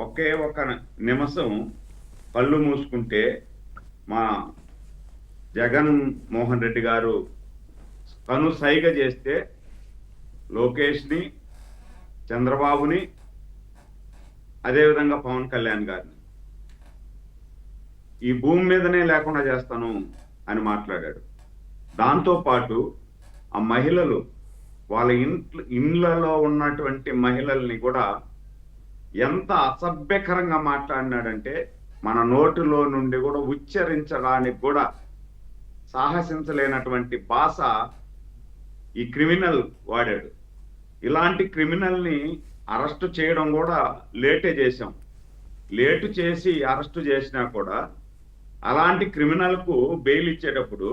ఒకే ఒక నిమిషం కళ్ళు మూసుకుంటే మా జగన్ మోహన్ రెడ్డి గారు కను సైగ చేస్తే లోకేష్ని, చంద్రబాబుని, అదేవిధంగా పవన్ కళ్యాణ్ గారిని ఈ భూమి మీదనే లేకుండా చేస్తాను అని మాట్లాడాడు. దాంతోపాటు ఆ మహిళలు వాళ్ళ ఇండ్లలో ఉన్నటువంటి మహిళల్ని కూడా ఎంత అసభ్యకరంగా మాట్లాడినాడంటే మన నోటిలో నుండి కూడా ఉచ్చరించడానికి కూడా సాహసించలేనటువంటి భాష ఈ క్రిమినల్ వాడాడు. ఇలాంటి క్రిమినల్ని అరెస్టు చేయడం కూడా లేటే చేశాం. లేటు చేసి అరెస్టు చేసినా కూడా అలాంటి క్రిమినల్కు బెయిల్ ఇచ్చేటప్పుడు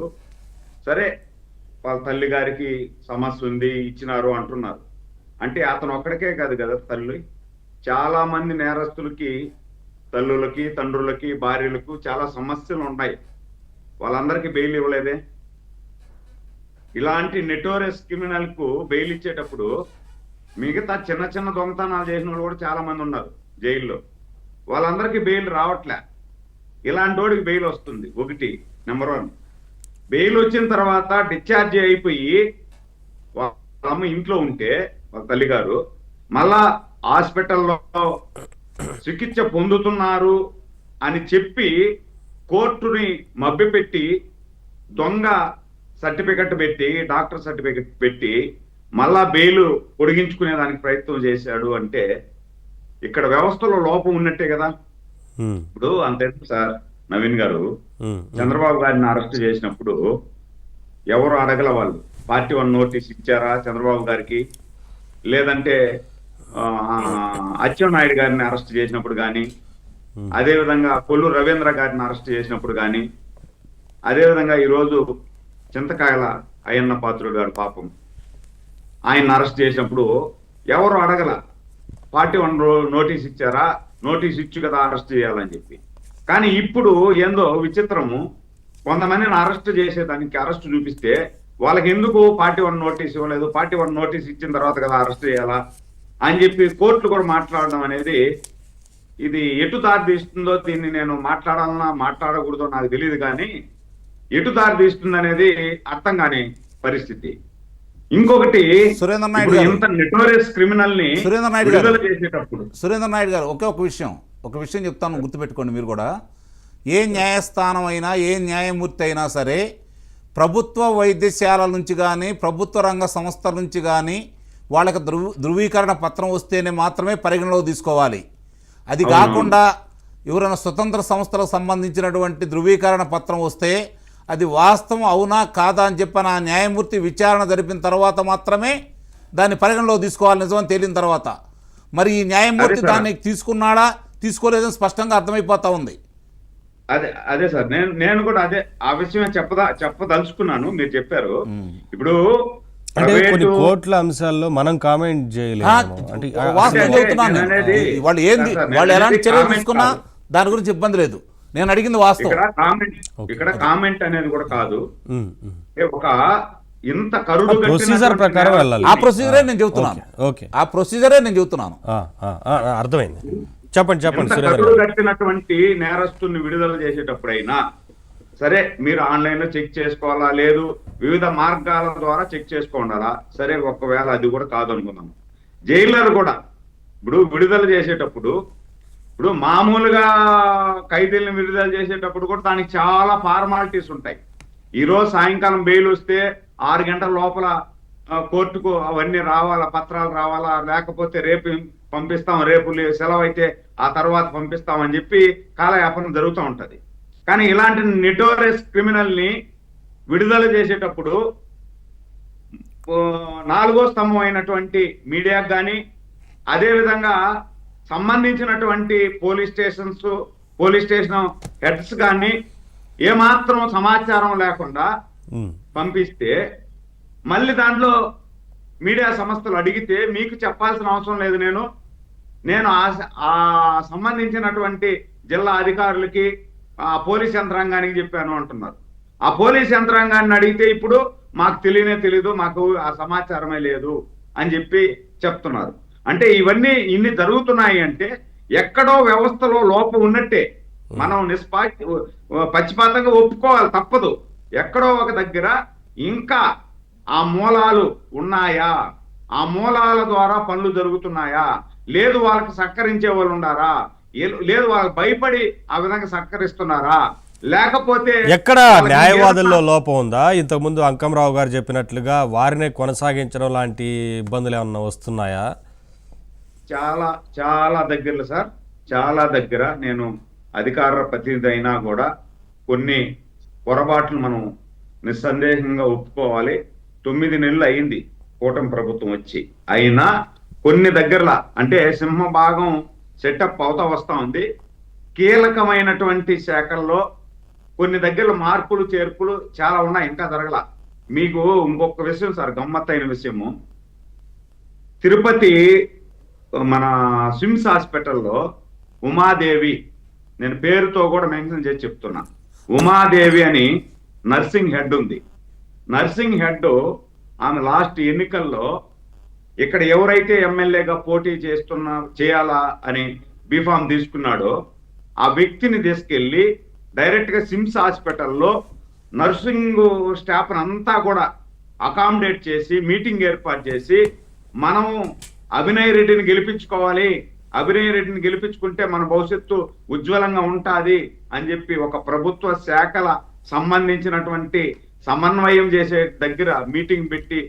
సరే వాళ్ళ తల్లి గారికి సమస్య ఉంది ఇచ్చినారు అంటున్నారు. అంటే అతను ఒక్కడికే కాదు కదా తల్లి, చాలా మంది నేరస్తులకి తల్లులకి, తండ్రులకి, భార్యలకు చాలా సమస్యలు ఉన్నాయి. వాళ్ళందరికీ బెయిల్ ఇవ్వలేదే. ఇలాంటి నెటోరియస్ క్రిమినల్ కు బెయిల్ ఇచ్చేటప్పుడు మిగతా చిన్న చిన్న దొంగతనాలు చేసిన వాళ్ళు కూడా చాలా మంది ఉన్నారు జైల్లో, వాళ్ళందరికీ బెయిల్ రావట్లే. ఇలాంటి వాడికి బెయిల్ వస్తుంది. ఒకటి నెంబర్ 1. బెయిల్ వచ్చిన తర్వాత డిశ్చార్జ్ అయిపోయి వాళ్ళ అమ్మ ఇంట్లో ఉంటే వాళ్ళ తల్లిగారు మళ్ళా హాస్పిటల్లో చికిత్స పొందుతున్నారు అని చెప్పి కోర్టుని మభ్యపెట్టి దొంగ సర్టిఫికెట్ పెట్టి, డాక్టర్ సర్టిఫికెట్ పెట్టి మళ్ళా బెయిల్ పొడిగించుకునే దానికి ప్రయత్నం చేశాడు అంటే ఇక్కడ వ్యవస్థలో లోపం ఉన్నట్టే కదా. ఇప్పుడు అంతే సార్ నవీన్ గారు, చంద్రబాబు గారిని అరెస్ట్ చేసినప్పుడు ఎవరు అడగల, వాళ్ళు పార్టీ 1 నోటీస్ ఇచ్చారా చంద్రబాబు గారికి? లేదంటే అచ్చెన్నాయుడు గారిని అరెస్ట్ చేసినప్పుడు కానీ, అదేవిధంగా కొల్లు రవీంద్ర గారిని అరెస్ట్ చేసినప్పుడు కానీ, అదేవిధంగా ఈరోజు చింతకాయల అయ్యన్న పాత్రుడు గారు పాపం ఆయన అరెస్ట్ చేసినప్పుడు ఎవరు అడగల, పార్టీ 1 నోటీస్ ఇచ్చారా, నోటీస్ ఇచ్చు కదా అరెస్ట్ చేయాలని చెప్పి. కానీ ఇప్పుడు ఏందో విచిత్రము, కొంతమందిని అరెస్ట్ చేసేదానికి అరెస్ట్ చూపిస్తే వాళ్ళకి ఎందుకు పార్టీ 1 నోటీస్ ఇవ్వలేదు, పార్టీ 1 నోటీస్ ఇచ్చిన తర్వాత కదా అరెస్ట్ చేయాలా అని చెప్పి కోర్టులు కూడా మాట్లాడడం అనేది ఇది ఎటు దారి తీస్తుందో, దీన్ని నేను మాట్లాడాలన్నా మాట్లాడకూడదో నాకు తెలియదు, కానీ ఎటు దారి తీస్తుంది అనేది అర్థం కాని పరిస్థితి. ఇంకొకటి, సురేంద్ర నాయుడు గారు, ఇంత నెటోరియస్ క్రిమినల్ ని విడుదల చేసేటప్పుడు సురేంద్ర నాయుడు గారు ఒక విషయం చెప్తాను, గుర్తుపెట్టుకోండి మీరు కూడా. ఏ న్యాయస్థానం అయినా, ఏ న్యాయమూర్తి అయినా సరే ప్రభుత్వ వైద్యశాలల నుంచి కానీ, ప్రభుత్వ రంగ సంస్థల నుంచి కానీ వాళ్ళకి ధృవీకరణ పత్రం వస్తేనే మాత్రమే పరిగణలోకి తీసుకోవాలి. అది కాకుండా ఎవరైనా స్వతంత్ర సంస్థలకు సంబంధించినటువంటి ధృవీకరణ పత్రం వస్తే అది వాస్తవం అవునా కాదా అని చెప్పిన ఆ న్యాయమూర్తి విచారణ జరిపిన తర్వాత మాత్రమే దాన్ని పరిగణలోకి తీసుకోవాలి, నిజమని తేలిన తర్వాత. మరి ఈ న్యాయమూర్తి దాన్ని తీసుకున్నాడా తీసుకోలేదని స్పష్టంగా అర్థమైపోతా ఉంది. అదే సార్, నేను కూడా అదే ఆ విషయమే చెప్పదలుచుకున్నాను. మీరు చెప్పారు. ఇప్పుడు అంటే కొన్ని కోర్టుల అంశాల్లో మనం కామెంట్ చేయలేము. వాళ్ళు ఎలాంటి చర్యలు తీసుకున్నా దాని గురించి ఇబ్బంది లేదు. నేను అడిగింది వాస్తవం. ఇక్కడ కామెంట్ అనేది కూడా కాదు, ఒక ఇంత కరుడు ప్రొసీజర్ ప్రకారం వెళ్ళాలి. ఆ ప్రొసీజరే నేను చెబుతున్నాను. అర్థమైంది. చెప్పండి. కరుడు కట్టినటువంటి నేరస్తుల్ని విడుదల చేసేటప్పుడైనా సరే మీరు ఆన్లైన్ లో చెక్ చేసుకోవాలా, లేదు వివిధ మార్గాల ద్వారా చెక్ చేసుకోండాలా, సరే ఒకవేళ అది కూడా కాదు అనుకున్నాం. జైలర్ కూడా ఇప్పుడు విడుదల చేసేటప్పుడు, ఇప్పుడు మామూలుగా ఖైదీలను విడుదల చేసేటప్పుడు కూడా దానికి చాలా ఫార్మాలిటీస్ ఉంటాయి. ఈరోజు సాయంకాలం బెయిల్ వస్తే 6 గంటల లోపల కోర్టుకు అవన్నీ రావాలా, పత్రాలు రావాలా, లేకపోతే రేపు పంపిస్తాం, రేపు సెలవు అయితే ఆ తర్వాత పంపిస్తామని చెప్పి కాలయాపన జరుగుతూ ఉంటది. కానీ ఇలాంటి నెటోరియస్ క్రిమినల్ ని విడుదల చేసేటప్పుడు 4వ స్తంభం అయినటువంటి మీడియాకు కానీ, అదేవిధంగా సంబంధించినటువంటి పోలీస్ స్టేషన్ హెడ్స్ కానీ ఏమాత్రం సమాచారం లేకుండా పంపిస్తే మళ్ళీ దాంట్లో మీడియా సంస్థలు అడిగితే మీకు చెప్పాల్సిన అవసరం లేదు, నేను ఆ సంబంధించినటువంటి జిల్లా అధికారులకి, ఆ పోలీస్ యంత్రాంగానికి చెప్పాను అంటున్నారు. ఆ పోలీస్ యంత్రాంగాన్ని అడిగితే ఇప్పుడు మాకు తెలీదు, మాకు ఆ సమాచారమే లేదు అని చెప్పి చెప్తున్నారు. అంటే ఇవన్నీ ఇన్ని జరుగుతున్నాయి అంటే ఎక్కడో వ్యవస్థలో లోపం ఉన్నట్టే. మనం పచ్చిపాతంగా ఒప్పుకోవాలి, తప్పదు. ఎక్కడో ఒక దగ్గర ఇంకా ఆ మూలాలు ఉన్నాయా, ఆ మూలాల ద్వారా పనులు జరుగుతున్నాయా, లేదు వాళ్ళకి సహకరించే వాళ్ళు ఉన్నారా, లేదు వాళ్ళకి భయపడి ఆ విధంగా సహకరిస్తున్నారా, లేకపోతే ఎక్కడ న్యాయవాదుల్లో లోపం ఉందా? ఇంతకుముందు అంకంరావు గారు చెప్పినట్లుగా వారినే కొనసాగించడం లాంటి ఇబ్బందులు ఏమన్నా వస్తున్నాయా? చాలా చాలా దగ్గరలో సార్, చాలా దగ్గర నేను అధికార ప్రతినిధి అయినా కూడా కొన్ని పొరపాట్లు మనం నిస్సందేహంగా ఒప్పుకోవాలి. 9 నెలలు అయింది కూటమి ప్రభుత్వం వచ్చి, అయినా కొన్ని దగ్గరలా అంటే సింహభాగం సెటప్ అవుతా వస్తా ఉంది. కీలకమైనటువంటి శాఖల్లో కొన్ని దగ్గరలో మార్పులు చేర్పులు చాలా ఉన్నాయి, ఇంకా జరగల. మీకు ఇంకొక విషయం సార్, గమ్మత్తైన విషయము, తిరుపతి మన స్విమ్స్ హాస్పిటల్లో ఉమాదేవి, నేను పేరుతో కూడా మెన్షన్ చేసి చెప్తున్నా, ఉమాదేవి అని నర్సింగ్ హెడ్ ఉంది. నర్సింగ్ హెడ్ ఆమె లాస్ట్ ఎన్నికల్లో ఇక్కడ ఎవరైతే ఎమ్మెల్యేగా పోటీ చేయాలా అని బీఫామ్ తీసుకున్నాడో ఆ వ్యక్తిని తీసుకెళ్లి డైరెక్ట్ గా సిమ్స్ హాస్పిటల్లో నర్సింగ్ స్టాఫ్ అంతా కూడా అకామిడేట్ చేసి మీటింగ్ ఏర్పాటు చేసి, మనం అభినయ్ రెడ్డిని గెలిపించుకోవాలి, అభినయ్ రెడ్డిని గెలిపించుకుంటే మన భవిష్యత్తు ఉజ్వలంగా ఉంటుంది అని చెప్పి ఒక ప్రభుత్వ శాఖల సంబంధించినటువంటి సమన్వయం చేసే దగ్గర మీటింగ్ పెట్టి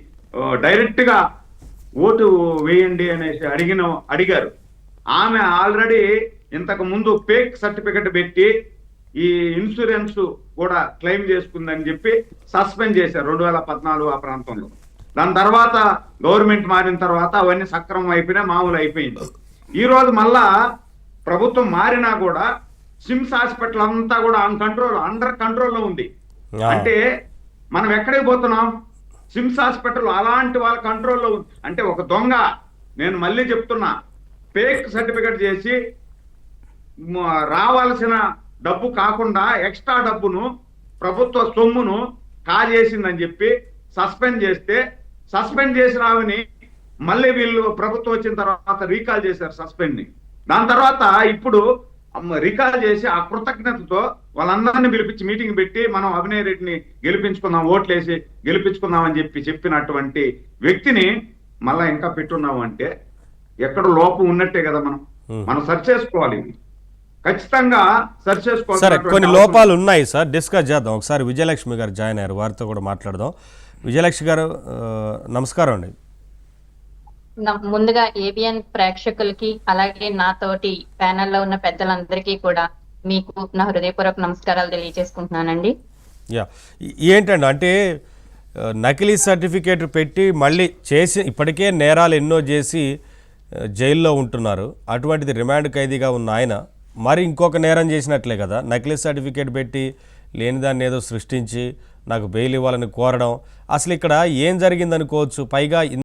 డైరెక్ట్ గా ఓటు వేయండి అనేసి అడిగారు. ఆమె ఆల్రెడీ ఇంతకు ముందు ఫేక్ సర్టిఫికెట్ పెట్టి ఈ ఇన్సూరెన్స్ కూడా క్లెయిమ్ చేసుకుందని చెప్పి సస్పెండ్ చేశారు 2014 ఆ ప్రాంతంలో. దాని తర్వాత గవర్నమెంట్ మారిన తర్వాత అవన్నీ సక్రమం అయిపోయినా మామూలు అయిపోయింది. ఈ రోజు మళ్ళా ప్రభుత్వం మారినా కూడా సిమ్స్ హాస్పిటల్ అంతా కూడా అండర్ కంట్రోల్లో ఉంది. అంటే మనం ఎక్కడికి పోతున్నాం? సిమ్స్ హాస్పిటల్ అలాంటి వాళ్ళ కంట్రోల్లో ఉంది. అంటే ఒక దొంగ, నేను మళ్ళీ చెప్తున్నా, ఫేక్ సర్టిఫికెట్ చేసి రావాల్సిన డబ్బు కాకుండా ఎక్స్ట్రా డబ్బును, ప్రభుత్వ సొమ్మును కాజేసిందని చెప్పి సస్పెండ్ చేస్తే, సస్పెండ్ చేసిన ఆమెని మళ్ళీ వీళ్ళు ప్రభుత్వం వచ్చిన తర్వాత రీకాల్ చేశారు సస్పెండ్ ని. దాని తర్వాత ఇప్పుడు రికాల్ చేసి ఆ కృతజ్ఞతతో వాళ్ళందరినీ పిలిపించి మీటింగ్ పెట్టి మనం అభినయ్ రెడ్డిని గెలిపించుకుందాం, ఓట్లేసి గెలిపించుకుందాం అని చెప్పినటువంటి వ్యక్తిని మళ్ళా ఇంకా పెట్టున్నాము అంటే ఎక్కడ లోపం ఉన్నట్టే కదా. మనం సెర్చ్ చేసుకోవాలి, ఖచ్చితంగా సెర్చ్ చేసుకోవాలి. సరే, కొన్ని లోపాలు ఉన్నాయి సార్, డిస్కస్ చేద్దాం. ఒకసారి విజయలక్ష్మి గారు జాయిన్ అయ్యారు, వారితో కూడా మాట్లాడదాం. విజయలక్ష్మి గారు నమస్కారం అండి. ముందుగా ఏబిఎన్ ప్రేక్షకులకి అలాగే నాతోటి ప్యానెల్లో ఉన్న పెద్దలందరికీ కూడా మీకు నా హృదయపూర్వక నమస్కారాలు తెలియజేసుకుంటున్నానండి. ఏంటండి అంటే నకిలీ సర్టిఫికేట్ పెట్టి మళ్ళీ చేసి ఇప్పటికే నేరాలు ఎన్నో చేసి జైల్లో ఉంటున్నారు. అటువంటిది రిమాండ్ ఖైదీగా ఉన్న ఆయన మరి ఇంకొక నేరం చేసినట్లే కదా. నకిలీ సర్టిఫికేట్ పెట్టి లేని దాన్ని ఏదో సృష్టించి నాకు బెయిల్ ఇవ్వాలని కోరడం, అసలు ఇక్కడ ఏం జరిగిందనుకోవచ్చు. పైగా